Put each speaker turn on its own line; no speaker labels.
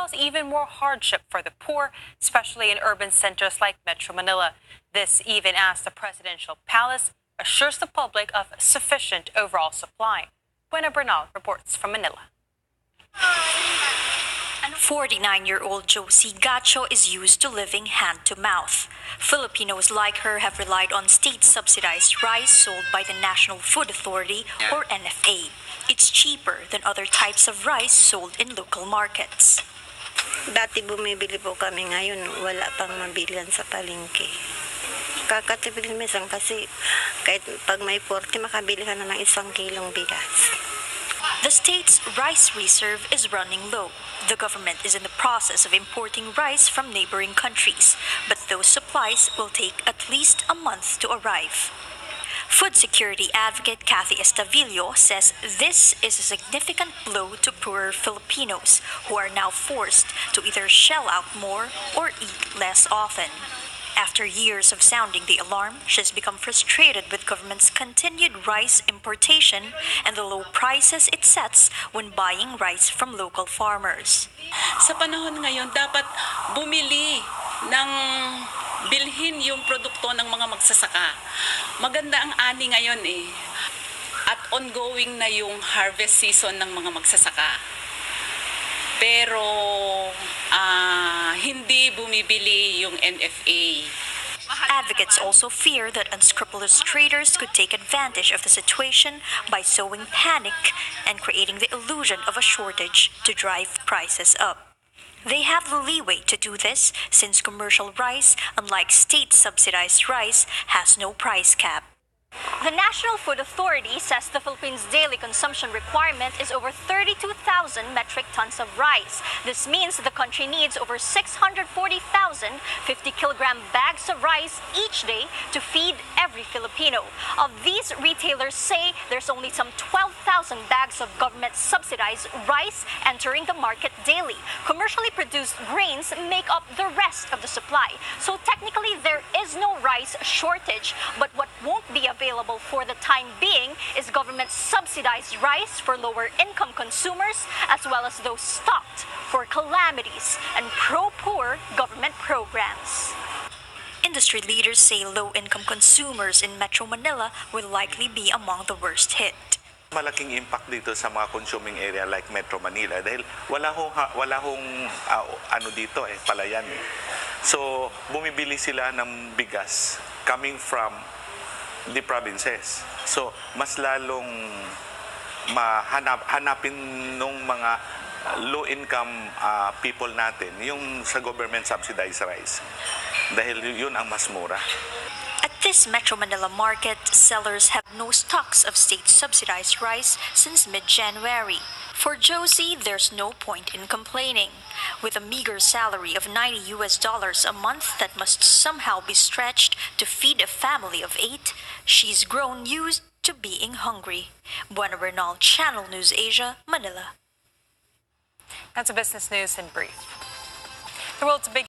cause even more hardship for the poor, especially in urban centers like Metro Manila. This even as the presidential palace assures the public of sufficient overall supply. Buena Bernal reports from Manila.
49-year-old Josie Gacho is used to living hand-to-mouth. Filipinos like her have relied on state-subsidized rice sold by the National Food Authority or NFA. It's cheaper than other types of rice sold in local markets.
Dati bumibili po kami, ngayon wala pang mabilhan sa palengke. Kakatipid minsan kasi kahit pag may 40 makabili ka na ng 1 kilong bigas.
The state's rice reserve is running low. The government is in the process of importing rice from neighboring countries, but those supplies will take at least a month to arrive. Food security advocate Kathy Estavillo says this is a significant blow to poorer Filipinos who are now forced to either shell out more or eat less often. After years of sounding the alarm, she's become frustrated with government's continued rice importation and the low prices it sets when buying rice from local farmers.
Sa panahon ngayon, dapat bumili ng bilhin yung produkto ng mga magsasaka. Maganda ang ani ngayon at ongoing na yung harvest season ng mga magsasaka. Pero hindi bumibili yung NFA.
Advocates also fear that unscrupulous traders could take advantage of the situation by sowing panic and creating the illusion of a shortage to drive prices up. They have the leeway to do this since commercial rice, unlike state-subsidized rice, has no price cap.
The National Food Authority says the Philippines' daily consumption requirement is over 32,000 metric tons of rice. This means the country needs over 640,000 50-kilogram bags of rice each day to feed every Filipino. Of these, retailers say there's only some 12,000 bags of government-subsidized rice entering the market daily. Commercially produced grains make up the rest of the supply. So technically, there is no rice shortage, but what won't be available for the time being is government-subsidized rice for lower-income consumers as well as those stocked for calamities and pro-poor government programs.
Industry leaders say low-income consumers in Metro Manila will likely be among the worst hit.
Malaking impact dito sa mga consuming area like Metro Manila dahil wala hong ano dito palayan. So bumibili sila ng bigas coming from the provinces. So mas lalong hanapin nung mga low-income people natin yung sa government subsidized rice dahil yun ang mas mura.
At this Metro Manila market, sellers have no stocks of state-subsidized rice since mid-January. For Josie, there's no point in complaining. With a meager salary of $90 a month that must somehow be stretched to feed a family of 8, she's grown used to being hungry. Buena Bernal, Channel News Asia, Manila.
That's a business news in brief. The world's big